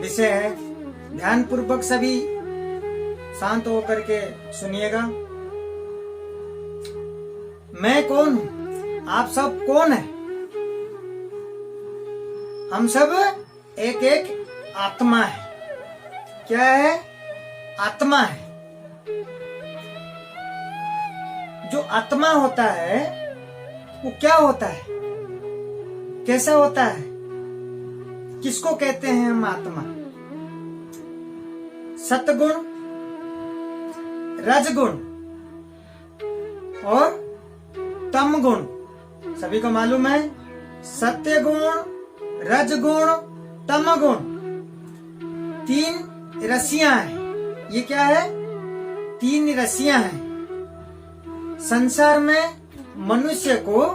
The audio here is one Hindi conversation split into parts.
विषय है। ध्यान पूर्वक सभी शांत होकर के सुनिएगा। मैं कौन हूं? आप सब कौन है? हम सब एक एक आत्मा है। क्या है? आत्मा है। जो आत्मा होता है वो क्या होता है, कैसा होता है, किसको कहते हैं हम आत्मा? सतगुण, रजगुण और तम गुण, सभी को मालूम है। सत्य गुण, रजगुण, तम गुण, तीन रस्सियां हैं। ये क्या है? तीन रस्सियां हैं। संसार में मनुष्य को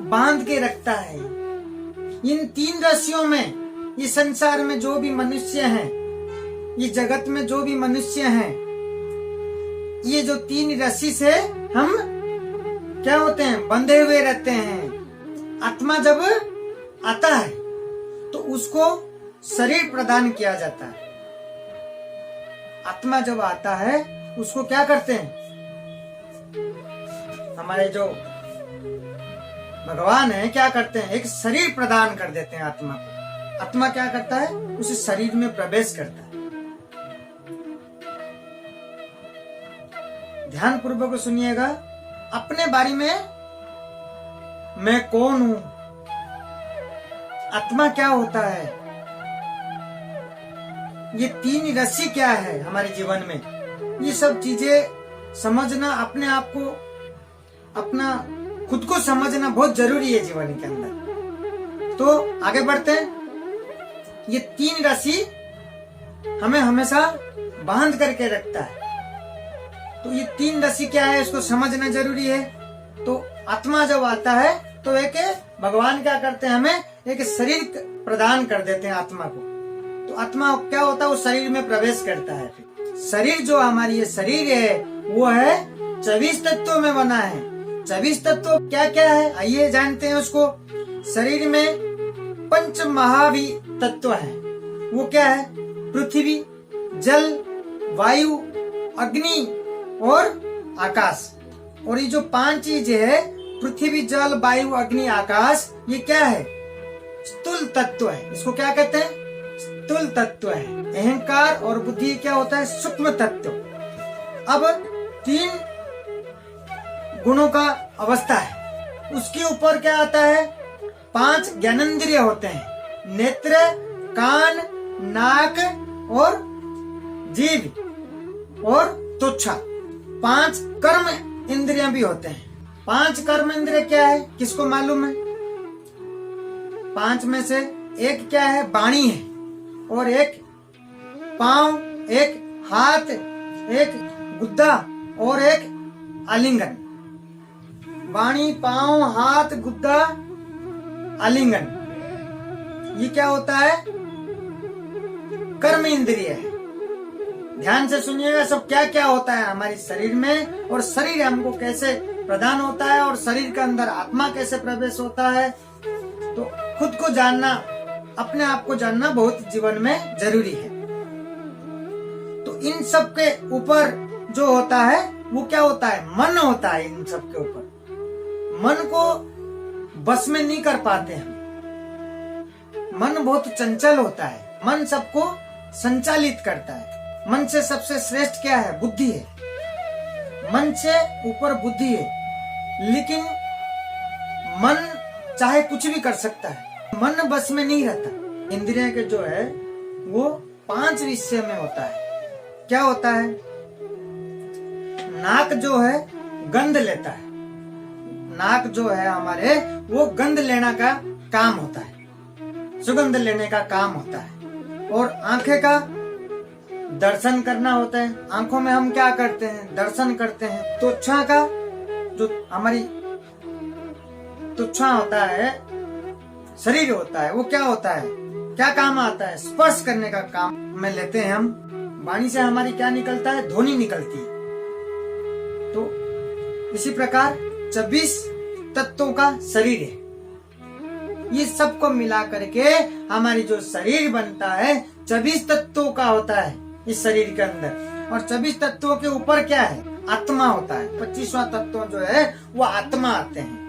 बांध के रखता है। इन तीन रस्सियों में, ये संसार में जो भी मनुष्य हैं, ये जगत में जो भी मनुष्य हैं, ये जो तीन रस्सी से हम क्या होते हैं? बंधे हुए रहते हैं। आत्मा जब आता है तो उसको शरीर प्रदान किया जाता है। आत्मा जब आता है उसको क्या करते हैं? हमारे जो भगवान है क्या करते हैं? एक शरीर प्रदान कर देते हैं आत्मा को। आत्मा क्या करता है? उस शरीर में प्रवेश करता है। ध्यान पूर्वक सुनिएगा। अपने बारे में मैं कौन हूं, आत्मा क्या होता है, ये तीन रस्सी क्या है हमारे जीवन में, ये सब चीजें समझना, अपने आप को, अपना खुद को समझना बहुत जरूरी है जीवन के अंदर। तो आगे बढ़ते हैं। ये तीन रस्सी हमें हमेशा बांध करके रखता है। तो ये तीन रस्सी क्या है इसको समझना जरूरी है। तो आत्मा जब आता है तो एक भगवान क्या करते हैं? हमें एक शरीर प्रदान कर देते हैं आत्मा को। तो आत्मा क्या होता है? वो शरीर में प्रवेश करता है। शरीर जो हमारी ये शरीर है वो है 24 तत्वों में बना है। 24 तत्व क्या क्या है आइए जानते हैं उसको। शरीर में पंच महावी तत्व है। वो क्या है? पृथ्वी, जल, वायु, अग्नि और आकाश। और ये जो पांच चीजें है, पृथ्वी, जल, वायु, अग्नि, आकाश, ये क्या है? स्थूल तत्व है। इसको क्या कहते हैं? स्थूल तत्व है। अहंकार और बुद्धि क्या होता है? सूक्ष्म तत्व। अब तीन गुणों का अवस्था है। उसके ऊपर क्या आता है? 5 ज्ञानेंद्रिय होते हैं। नेत्र, कान, नाक और जीभ और त्वचा। 5 कर्म इंद्रियां भी होते हैं। 5 कर्म इंद्रिय क्या है किसको मालूम है? 5 में से एक क्या है? वाणी है, और एक पांव, एक हाथ, एक गुद्दा और एक आलिंगन। वाणी, पांव, हाथ, गुद्दा, आलिंगन, ये क्या होता है? कर्म इंद्रिय है। ध्यान से सुनिएगा सब क्या क्या होता है हमारे शरीर में, और शरीर हमको कैसे प्रदान होता है, और शरीर के अंदर आत्मा कैसे प्रवेश होता है। तो खुद को जानना, अपने आप को जानना बहुत जीवन में जरूरी है। तो इन सब के ऊपर जो होता है वो क्या होता है? मन होता है। इन सब के ऊपर मन को बस में नहीं कर पाते हम। मन बहुत चंचल होता है। मन सबको संचालित करता है। मन से सबसे श्रेष्ठ क्या है? बुद्धि है। मन से ऊपर बुद्धि है। लेकिन मन चाहे कुछ भी कर सकता है, मन बस में नहीं रहता। इंद्रिय के जो है वो 5 विषय में होता है। क्या होता है? नाक जो है गंध लेता है। नाक जो है हमारे वो गंध लेना का काम होता है, सुगंध लेने का काम होता है। और आंखें का दर्शन करना होता है। आंखों में हम क्या करते हैं? दर्शन करते हैं। त्वचा का जो हमारी त्वचा होता है, शरीर होता है, वो क्या होता है? क्या काम आता है? स्पर्श करने का काम में लेते हैं हम। वाणी से हमारी क्या निकलता है? ध्वनि निकलती है। तो इसी प्रकार 26 तत्वों का शरीर है। ये सबको मिला करके हमारी जो शरीर बनता है 24 तत्वों का होता है इस शरीर के अंदर, और 24 तत्वों के ऊपर क्या है, आत्मा होता है। 25वां तत्व जो है वो आत्मा आते हैं।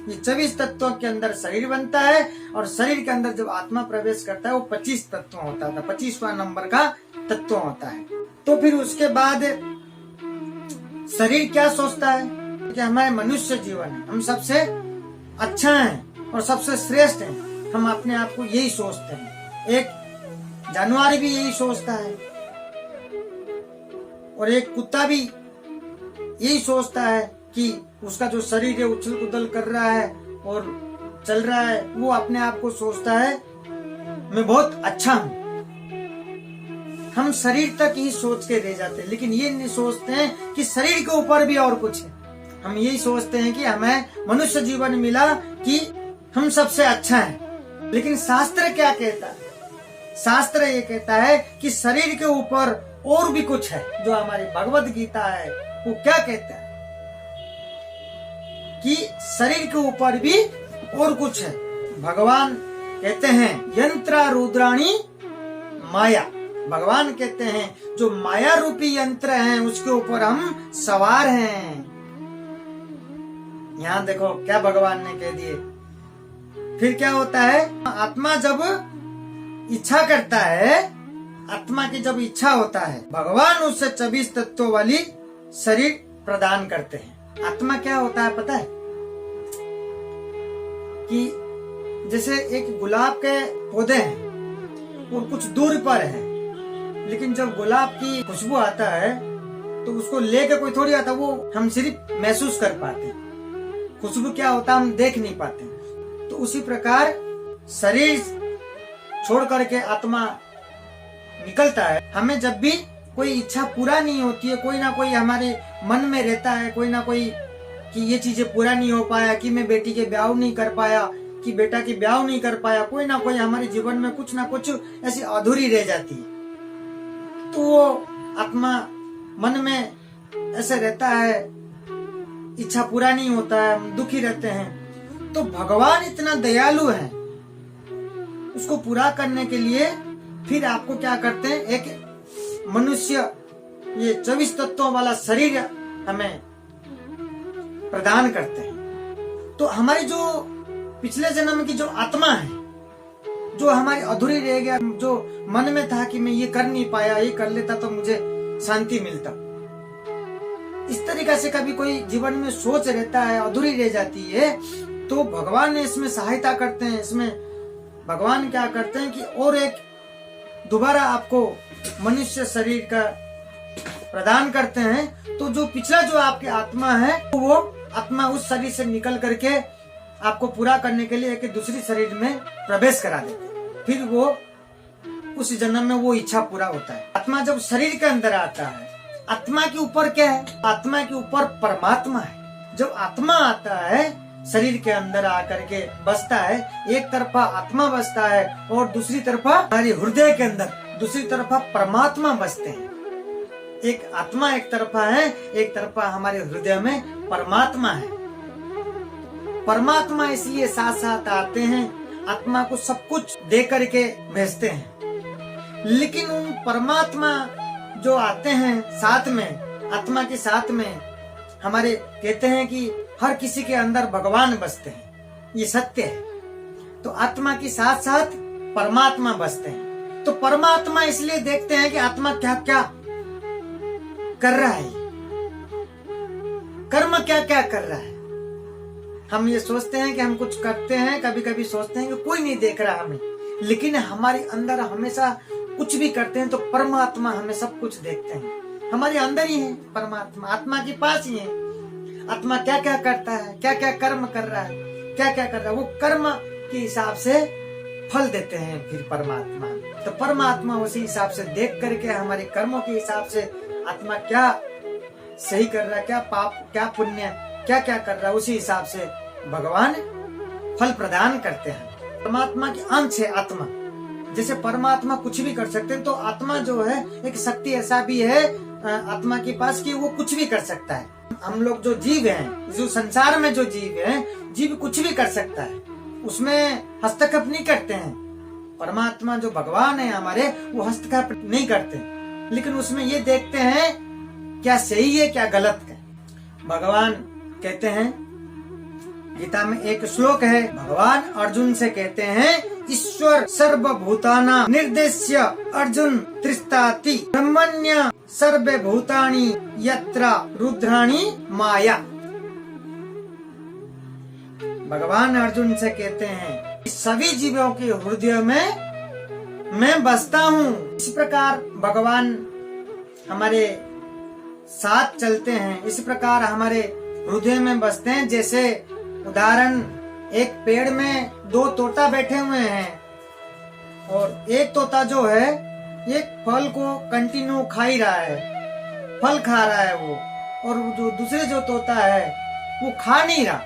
ये 24 तत्वों के अंदर शरीर बनता है, और शरीर के अंदर जब आत्मा प्रवेश करता है वो 25 तत्व होता है, 25वां नंबर का तत्व होता है। तो फिर उसके बाद शरीर क्या सोचता है कि हमारे मनुष्य जीवन है, हम सबसे अच्छा हैं और सबसे श्रेष्ठ हैं। हम अपने आप को यही सोचते हैं। एक जानवर भी यही सोचता है, और एक कुत्ता भी यही सोचता है कि उसका जो शरीर है उछल कूदल कर रहा है और चल रहा है, वो अपने आप को सोचता है मैं बहुत अच्छा हूं। हम शरीर तक ही सोच के रह जाते हैं, लेकिन ये नहीं सोचते हैं कि शरीर के ऊपर भी और कुछ है। हम यही सोचते हैं कि हमें मनुष्य जीवन मिला कि हम सबसे अच्छा है। लेकिन शास्त्र क्या कहता है? शास्त्र ये कहता है कि शरीर के ऊपर और भी कुछ है। जो हमारी भगवत गीता है वो क्या कहता है कि शरीर के ऊपर भी और कुछ है। भगवान कहते हैं यंत्र रुद्राणी माया। भगवान कहते हैं जो माया रूपी यंत्र हैं उसके ऊपर हम सवार हैं। यहाँ देखो क्या भगवान ने कह दिए। फिर क्या होता है, आत्मा जब इच्छा करता है, आत्मा की जब इच्छा होता है, भगवान उससे 24 तत्वों वाली शरीर प्रदान करते हैं। आत्मा क्या होता है पता है कि जैसे एक गुलाब के पौधे हैं और कुछ दूर पर है, लेकिन जब गुलाब की खुशबू आता है तो उसको लेके कोई थोड़ी आता, वो हम सिर्फ महसूस कर पाते हैं। खुशबू क्या होता है हम देख नहीं पाते। तो उसी प्रकार शरीर छोड़ करके आत्मा निकलता है। हमें जब भी कोई इच्छा पूरा नहीं होती है, कोई ना कोई हमारे मन में रहता है, कोई ना कोई कि ये चीजें पूरा नहीं हो पाया, कि मैं बेटी के ब्याह नहीं कर पाया, कि बेटा के ब्याह नहीं कर पाया, कोई ना कोई हमारे जीवन में कुछ ना कुछ ऐसी अधूरी रह जाती है। तो वो आत्मा मन में ऐसे रहता है, इच्छा पूरा नहीं होता है, हम दुखी रहते हैं। तो भगवान इतना दयालु है, उसको पूरा करने के लिए फिर आपको क्या करते हैं, एक मनुष्य ये 24 तत्वों वाला शरीर हमें प्रदान करते हैं। तो हमारी जो पिछले जन्म की जो आत्मा है, जो हमारी अधूरी रह गया, जो मन में था कि मैं ये कर नहीं पाया, ये कर लेता तो मुझे शांति मिलता, इस तरीके से कभी कोई जीवन में सोच रहता है, अधूरी रह जाती है, तो भगवान ने इसमें सहायता करते हैं। इसमें भगवान क्या करते हैं कि और एक दोबारा आपको मनुष्य शरीर का प्रदान करते हैं। तो जो पिछला जो आपकी आत्मा है, वो आत्मा उस शरीर से निकल करके आपको पूरा करने के लिए एक दूसरी शरीर में प्रवेश करा देते हैं। फिर वो उस जन्म में वो इच्छा पूरा होता है। आत्मा जब शरीर के अंदर आता है, आत्मा के ऊपर क्या है, आत्मा के ऊपर परमात्मा है। जब आत्मा आता है शरीर के अंदर आकर के बसता है, एक तरफा आत्मा बसता है और दूसरी तरफा हमारे हृदय के अंदर दूसरी तरफा परमात्मा बसते हैं। एक आत्मा एक तरफा है, एक तरफा हमारे हृदय में परमात्मा है। परमात्मा इसलिए साथ साथ आते हैं, आत्मा को सब कुछ दे करके भेजते हैं। लेकिन उन परमात्मा जो आते हैं साथ में, आत्मा के साथ में, हमारे कहते हैं कि हर किसी के अंदर भगवान बसते हैं, ये सत्य है। तो आत्मा के साथ साथ परमात्मा बसते हैं। तो परमात्मा इसलिए देखते हैं कि आत्मा क्या क्या कर रहा है, कर्म क्या क्या कर रहा है। हम ये सोचते हैं कि हम कुछ करते हैं, कभी कभी सोचते हैं कि कोई नहीं देख रहा हमें, लेकिन हमारे अंदर हमेशा कुछ भी करते हैं तो परमात्मा हमें सब कुछ देखते हैं। हमारे अंदर ही है परमात्मा, आत्मा के पास ही है। आत्मा क्या क्या करता है, क्या क्या कर्म कर रहा है, क्या क्या कर रहा है, वो कर्म के हिसाब से फल देते हैं फिर परमात्मा। तो परमात्मा उसी हिसाब से देख करके हमारे कर्मों के हिसाब से आत्मा क्या सही कर रहा है, क्या पाप क्या पुण्य क्या क्या कर रहा है, उसी हिसाब से भगवान फल प्रदान करते हैं। परमात्मा की अंश है आत्मा। जैसे परमात्मा कुछ भी कर सकते हैं, तो आत्मा जो है एक शक्ति ऐसा भी है आत्मा के पास कि वो कुछ भी कर सकता है। हम लोग जो जीव हैं, जो संसार में जो जीव हैं, जीव कुछ भी कर सकता है, उसमें हस्तक्षेप नहीं करते हैं। परमात्मा जो भगवान है हमारे, वो हस्तक्षेप नहीं करते, लेकिन उसमें ये देखते हैं क्या सही है क्या गलत है। भगवान कहते हैं, गीता में एक श्लोक है, भगवान अर्जुन से कहते हैं, ईश्वर सर्वभूतानां निर्देश्य अर्जुन त्रिष्ठाति ब्रह्मण्य सर्वभूतानि यत्र रुद्राणि माया। भगवान अर्जुन से कहते हैं, सभी जीवों के हृदय में मैं बसता हूँ। इस प्रकार भगवान हमारे साथ चलते हैं, इस प्रकार हमारे हृदय में बसते हैं। जैसे उदाहरण, एक पेड़ में दो तोता बैठे हुए हैं और एक तोता जो है एक फल को कंटिन्यू खा ही रहा है, फल खा रहा है वो, और जो दूसरे जो तोता है वो खा नहीं रहा,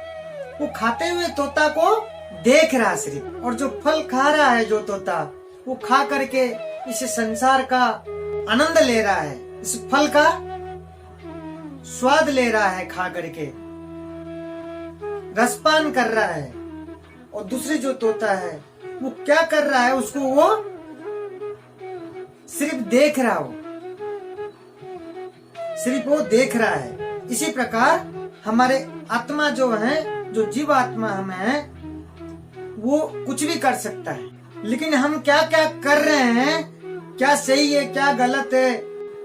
वो खाते हुए तोता को देख रहा सिर्फ। और जो फल खा रहा है जो तोता, वो खा करके इस संसार का आनंद ले रहा है, इस फल का स्वाद ले रहा है, खा करके रसपान कर रहा है। और दूसरे जो तोता है वो क्या कर रहा है, उसको वो सिर्फ देख रहा हो, सिर्फ वो देख रहा है। इसी प्रकार हमारे आत्मा जो है, जो जीव आत्मा हमें है, वो कुछ भी कर सकता है, लेकिन हम क्या क्या कर रहे हैं, क्या सही है क्या गलत है,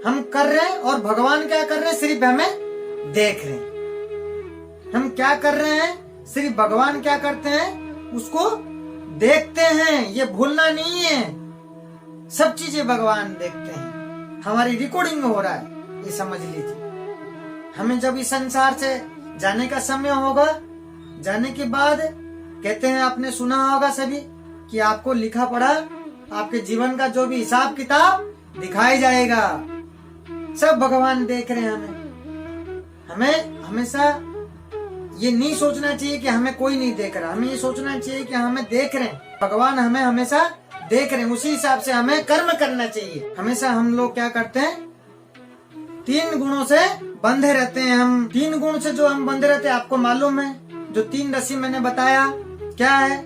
हम कर रहे हैं। और भगवान क्या कर रहे हैं, सिर्फ हमें देख रहे हैं। हम क्या कर रहे हैं, सिर्फ भगवान क्या करते हैं, उसको देखते हैं। ये भूलना नहीं है, सब चीजें भगवान देखते हैं। हमारी रिकॉर्डिंग हो रहा है, ये समझ लीजिए। हमें जब इस संसार से जाने का समय होगा, जाने के बाद कहते हैं, आपने सुना होगा सभी कि आपको लिखा पढ़ा आपके जीवन का जो भी हिसाब किताब दिखाई जाएगा। सब भगवान देख रहे हैं हमें। हमें हमेशा ये नहीं सोचना चाहिए कि हमें कोई नहीं देख रहा, हमें ये सोचना चाहिए कि हमें देख रहे हैं, भगवान हमें हमेशा देख रहे हैं। उसी हिसाब से हमें कर्म करना चाहिए। हमेशा हम लोग क्या करते हैं, 3 गुणों से बंधे रहते हैं। हम 3 गुण से जो हम बंधे रहते हैं, आपको मालूम है, जो 3 राशि मैंने बताया क्या है,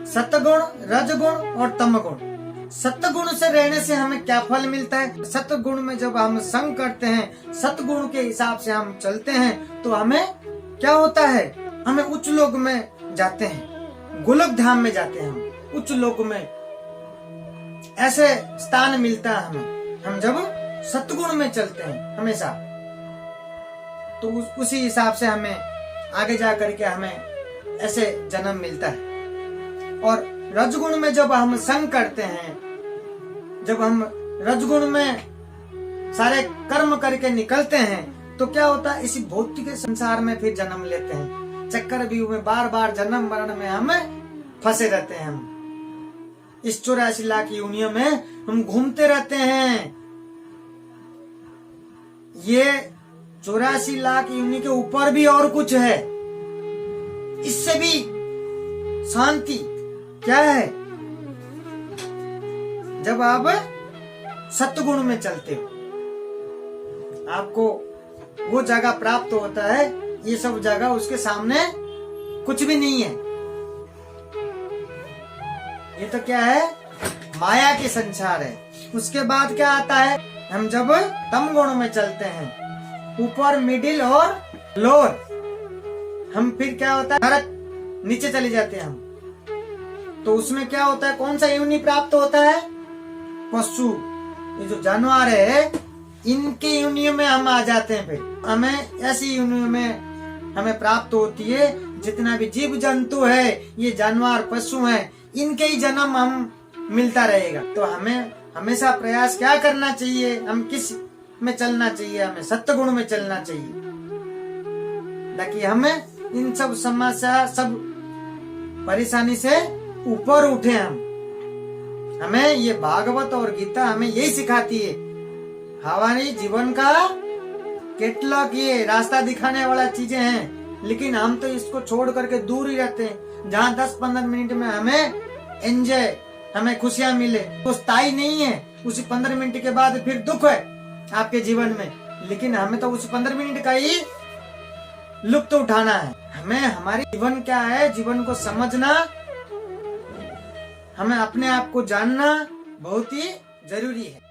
सत्गुण, रजगुण और तमगुण। सत्गुण से रहने से हमें क्या फल मिलता है, सत्गुण में जब हम संग करते हैं, सत्गुण के हिसाब से हम चलते हैं, तो हमें क्या होता है, हमें उच्च लोक में जाते हैं, गोलोक धाम में जाते हैं। हम उच्च लोक में ऐसे स्थान मिलता है हमें, हम जब सत्गुण में चलते हैं हमेशा, तो उसी हिसाब से हमें आगे जा करके हमें ऐसे जन्म मिलता है। और रजगुण में जब हम संग करते हैं, जब हम रजगुण में सारे कर्म करके निकलते हैं, तो क्या होता है, इसी भौतिक संसार में फिर जन्म लेते हैं। चक्रव्यूह में बार बार जन्म मरण में हम फंसे रहते हैं। हम इस 84 लाख योनियों में हम घूमते रहते हैं। ये 84 लाख योनि के ऊपर भी और कुछ है, इससे भी शांति क्या है, जब आप सत्गुण में चलते हो, आपको वो जगह प्राप्त होता है। ये सब जगह उसके सामने कुछ भी नहीं है। ये तो क्या है, माया के संसार है। उसके बाद क्या आता है, हम जब तम गुण में चलते हैं, ऊपर मिडिल और लोअर, हम फिर क्या होता है, नरक नीचे चले जाते हैं हम। तो उसमें क्या होता है, कौन सा योनि प्राप्त होता है, पशु, ये जो जानवर है, इनके योनियों में हम आ जाते हैं। फिर हमें ऐसी योनियों में हमें प्राप्त होती है, जितना भी जीव जंतु है, ये जानवर पशु हैं, इनके ही जन्म हम मिलता रहेगा। तो हमें हमेशा प्रयास क्या करना चाहिए, हम किस में चलना चाहिए, हमें सत्गुण में चलना चाहिए, ताकि हमें इन सब समस्या, सब परेशानी से ऊपर उठे हम। हमें ये भागवत और गीता हमें यही सिखाती है। हमारे जीवन का कैटलॉग, ये रास्ता दिखाने वाला चीजें हैं, लेकिन हम तो इसको छोड़ करके दूर ही रहते हैं। जहाँ 10-15 मिनट में हमें एंजॉय, हमें खुशियां मिले, तो स्थायी नहीं है। उसी 15 मिनट के बाद फिर दुख है आपके जीवन में, लेकिन हमें तो उस 15 मिनट का ही लुत्फ उठाना है। हमें हमारे जीवन क्या है, जीवन को समझना, हमें अपने आप को जानना बहुत ही जरूरी है।